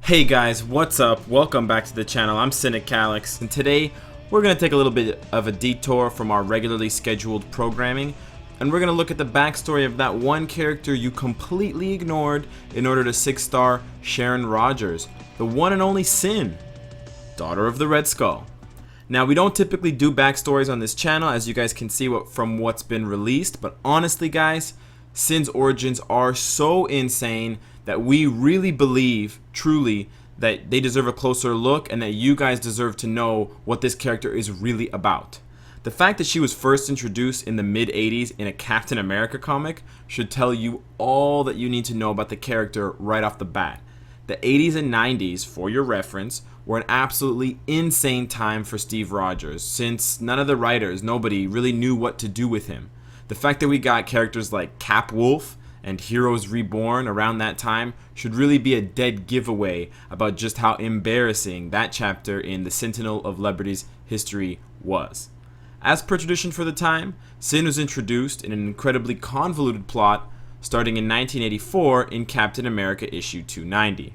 Hey guys, what's up? Welcome back to the channel. I'm Cynicalex, and today we're going to take a little bit of a detour from our regularly scheduled programming, and we're going to look at the backstory of that one character you completely ignored in order to 6-star Sharon Rogers, the one and only Sin, daughter of the Red Skull. Now, we don't typically do backstories on this channel, as you guys can see from what's been released, but honestly guys, Sin's origins are so insane that we really believe, truly, that they deserve a closer look and that you guys deserve to know what this character is really about. The fact that she was first introduced in the mid-80s in a Captain America comic should tell you all that you need to know about the character right off the bat. The 80s and 90s, for your reference, were an absolutely insane time for Steve Rogers, since none of the writers, nobody, really knew what to do with him. The fact that we got characters like Cap Wolf and Heroes Reborn around that time should really be a dead giveaway about just how embarrassing that chapter in the Sentinel of Liberty's history was. As per tradition for the time, Sin was introduced in an incredibly convoluted plot starting in 1984 in Captain America issue 290.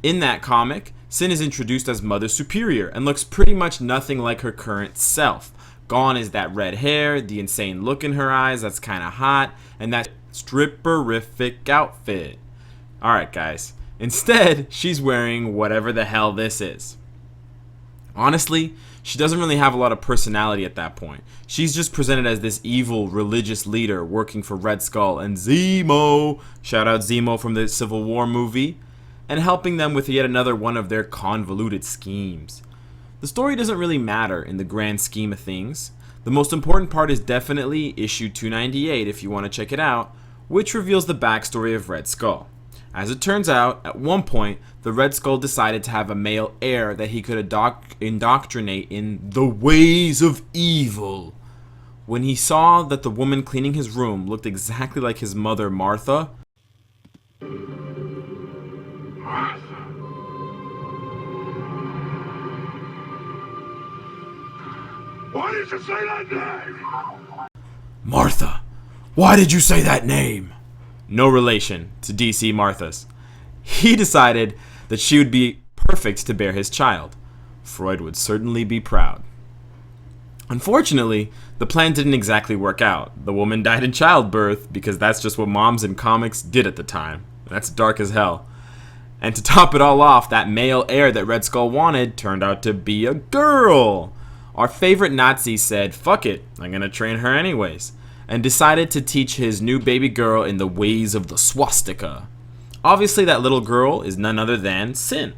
In that comic, Sin is introduced as Mother Superior and looks pretty much nothing like her current self. Gone is that red hair, the insane look in her eyes that's kinda hot, and that stripperific outfit. Alright guys, instead she's wearing whatever the hell this is. Honestly, she doesn't really have a lot of personality at that point. She's just presented as this evil religious leader working for Red Skull and Zemo, shout out Zemo from the Civil War movie, and helping them with yet another one of their convoluted schemes. The story doesn't really matter in the grand scheme of things. The most important part is definitely issue 298 if you want to check it out, which reveals the backstory of Red Skull. As it turns out, at one point, the Red Skull decided to have a male heir that he could indoctrinate in the ways of evil. When he saw that the woman cleaning his room looked exactly like his mother, Martha, Why did you say that name? Martha, why did you say that name? No relation to DC Marthas. He decided that she would be perfect to bear his child. Freud would certainly be proud. Unfortunately, the plan didn't exactly work out. The woman died in childbirth because that's just what moms in comics did at the time. That's dark as hell. And to top it all off, that male heir that Red Skull wanted turned out to be a girl. Our favorite Nazi said, fuck it, I'm gonna train her anyways, and decided to teach his new baby girl in the ways of the swastika. Obviously that little girl is none other than Sin,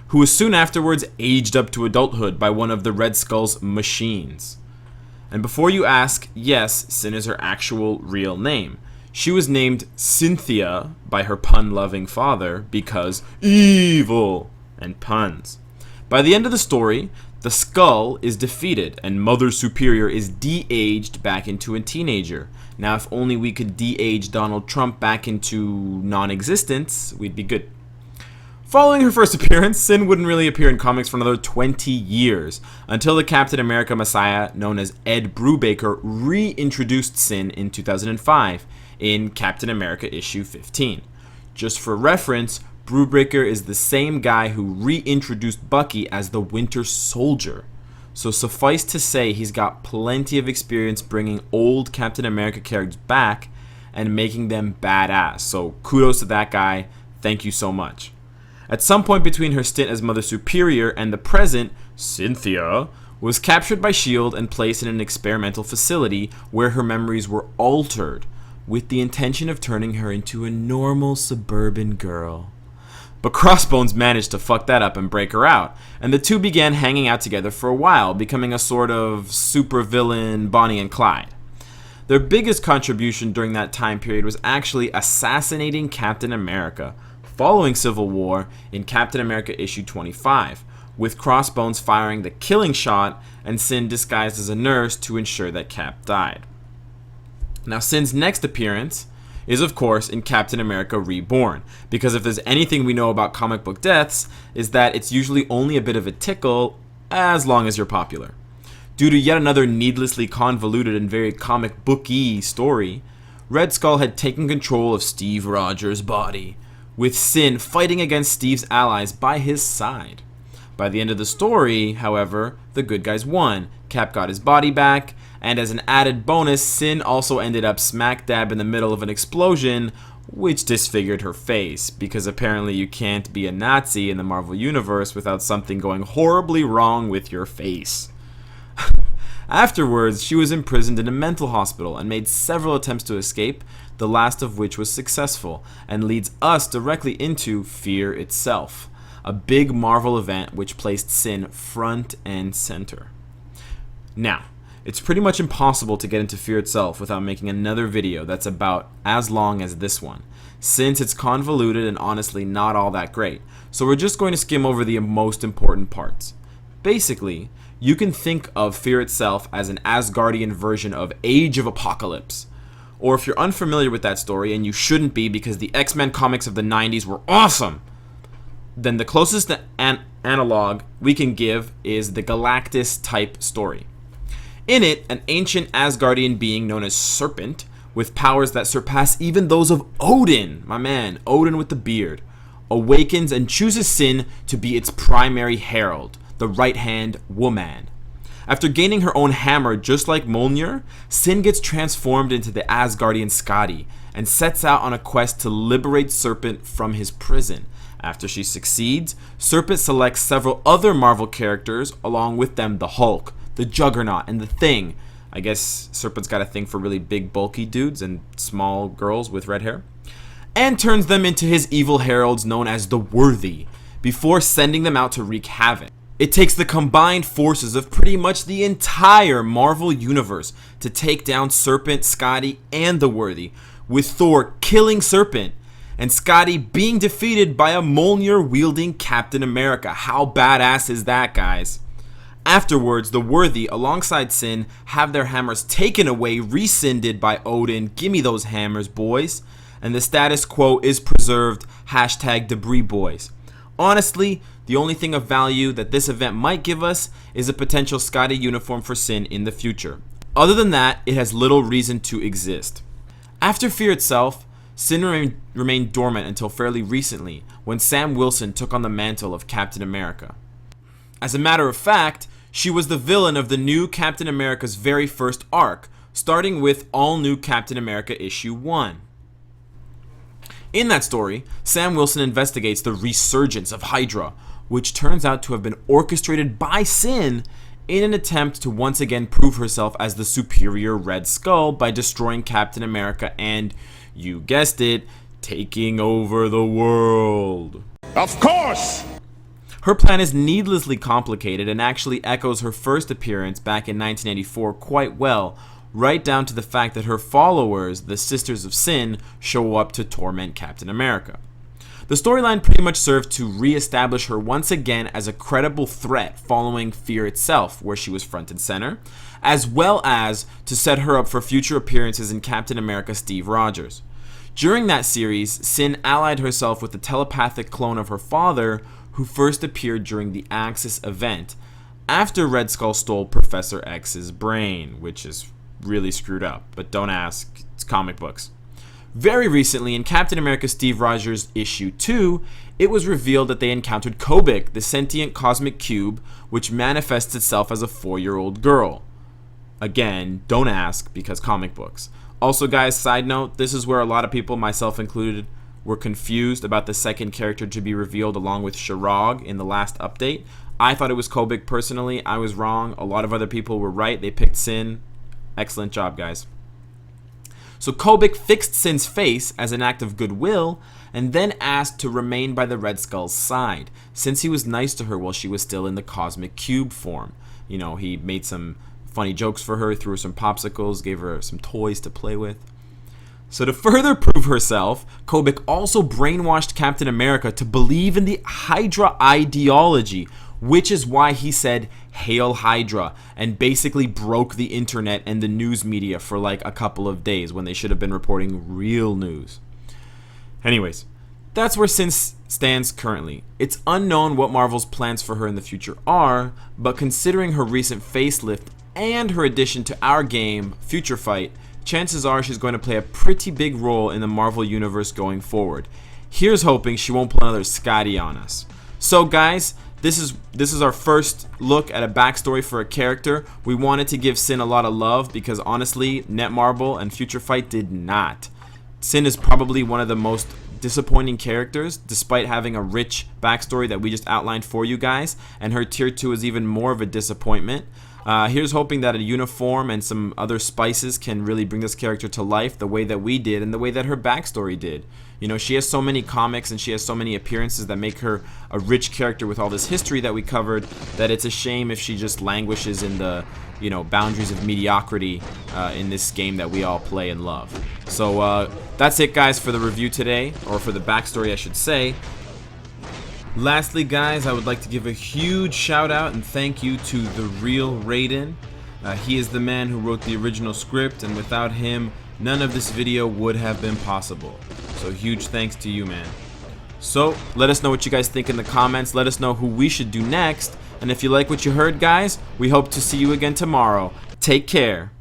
who was soon afterwards aged up to adulthood by one of the Red Skull's machines. And before you ask, yes, Sin is her actual real name. She was named Cynthia by her pun-loving father because evil and puns. By the end of the story, the Skull is defeated and Mother Superior is de-aged back into a teenager. Now, if only we could de-age Donald Trump back into non-existence, we'd be good. Following her first appearance, Sin wouldn't really appear in comics for another 20 years, until the Captain America Messiah, known as Ed Brubaker, reintroduced Sin in 2005 in Captain America issue 15. Just for reference, Brubaker is the same guy who reintroduced Bucky as the Winter Soldier. So suffice to say, he's got plenty of experience bringing old Captain America characters back and making them badass. So kudos to that guy. Thank you so much. At some point between her stint as Mother Superior and the present, Cynthia was captured by S.H.I.E.L.D. and placed in an experimental facility where her memories were altered with the intention of turning her into a normal suburban girl. But Crossbones managed to fuck that up and break her out, and the two began hanging out together for a while, becoming a sort of supervillain Bonnie and Clyde. Their biggest contribution during that time period was actually assassinating Captain America, following Civil War in Captain America issue 25, with Crossbones firing the killing shot and Sin disguised as a nurse to ensure that Cap died. Now, Sin's next appearance is of course in Captain America Reborn, because if there's anything we know about comic book deaths, is that it's usually only a bit of a tickle as long as you're popular. Due to yet another needlessly convoluted and very comic booky story, Red Skull had taken control of Steve Rogers' body, with Sin fighting against Steve's allies by his side. By the end of the story, however, the good guys won. Cap got his body back, and as an added bonus, Sin also ended up smack dab in the middle of an explosion, which disfigured her face, because apparently you can't be a Nazi in the Marvel Universe without something going horribly wrong with your face. Afterwards, she was imprisoned in a mental hospital and made several attempts to escape, the last of which was successful, and leads us directly into Fear itself, a big Marvel event which placed Sin front and center. Now, it's pretty much impossible to get into Fear itself without making another video that's about as long as this one, since it's convoluted and honestly not all that great, so we're just going to skim over the most important parts. Basically, you can think of Fear itself as an Asgardian version of Age of Apocalypse. Or if you're unfamiliar with that story, and you shouldn't be because the X-Men comics of the 90s were awesome, then the closest analog we can give is the Galactus type story. In it, an ancient Asgardian being known as Serpent, with powers that surpass even those of Odin, my man, Odin with the beard, awakens and chooses Sin to be its primary herald, the right-hand woman. After gaining her own hammer just like Mjolnir, Sin gets transformed into the Asgardian Skadi and sets out on a quest to liberate Serpent from his prison. After she succeeds, Serpent selects several other Marvel characters, along with them the Hulk, the Juggernaut, and the Thing. I guess Serpent's got a thing for really big bulky dudes and small girls with red hair. And turns them into his evil heralds known as the Worthy, before sending them out to wreak havoc. It takes the combined forces of pretty much the entire Marvel Universe to take down Serpent, Skadi, and the Worthy, with Thor killing Serpent, and Skadi being defeated by a Mjolnir-wielding Captain America. How badass is that, guys? Afterwards, the Worthy, alongside Sin, have their hammers taken away, rescinded by Odin. Gimme those hammers, boys. And the status quo is preserved. #Debris Boys. Honestly, the only thing of value that this event might give us is a potential Skadi uniform for Sin in the future. Other than that, it has little reason to exist. After Fear itself, Sin remained dormant until fairly recently, when Sam Wilson took on the mantle of Captain America. As a matter of fact, she was the villain of the new Captain America's very first arc, starting with All New Captain America issue 1. In that story, Sam Wilson investigates the resurgence of Hydra, which turns out to have been orchestrated by Sin in an attempt to once again prove herself as the superior Red Skull by destroying Captain America and, you guessed it, taking over the world. Of course! Her plan is needlessly complicated and actually echoes her first appearance back in 1984 quite well, right down to the fact that her followers, the Sisters of Sin, show up to torment Captain America. The storyline pretty much served to re-establish her once again as a credible threat following Fear itself, where she was front and center, as well as to set her up for future appearances in Captain America Steve Rogers. During that series, Sin allied herself with the telepathic clone of her father, who first appeared during the Axis event, after Red Skull stole Professor X's brain, which is really screwed up, but don't ask, it's comic books. Very recently, in Captain America Steve Rogers issue 2, it was revealed that they encountered Kobik, the sentient cosmic cube, which manifests itself as a 4-year-old girl. Again, don't ask, because comic books. Also, guys, side note, this is where a lot of people, myself included, were confused about the second character to be revealed along with Shirog in the last update. I thought it was Kobik personally. I was wrong. A lot of other people were right. They picked Sin. Excellent job, guys. So Kobik fixed Sin's face as an act of goodwill and then asked to remain by the Red Skull's side, since he was nice to her while she was still in the cosmic cube form. You know, he made some funny jokes for her, threw her some popsicles, gave her some toys to play with. So to further prove herself, Kobik also brainwashed Captain America to believe in the Hydra ideology, which is why he said, "Hail Hydra," and basically broke the internet and the news media for like a couple of days when they should have been reporting real news. Anyways, that's where Sin stands currently. It's unknown what Marvel's plans for her in the future are, but considering her recent facelift and her addition to our game, Future Fight, chances are she's going to play a pretty big role in the Marvel Universe going forward. Here's hoping she won't pull another Scotty on us. So guys, this is our first look at a backstory for a character. We wanted to give Sin a lot of love because honestly, Netmarble and Future Fight did not. Sin is probably one of the most disappointing characters, despite having a rich backstory that we just outlined for you guys, and her tier 2 is even more of a disappointment. Here's hoping that a uniform and some other spices can really bring this character to life the way that we did and the way that her backstory did. You know, she has so many comics and she has so many appearances that make her a rich character with all this history that we covered, that it's a shame if she just languishes in the, you know, boundaries of mediocrity in this game that we all play and love. So that's it, guys, for the review today, or for the backstory I should say. Lastly, guys, I would like to give a huge shout out and thank you to TheRealRaiden. He is the man who wrote the original script, and without him, none of this video would have been possible. So huge thanks to you, man. So let us know what you guys think in the comments. Let us know who we should do next. And if you like what you heard, guys, we hope to see you again tomorrow. Take care.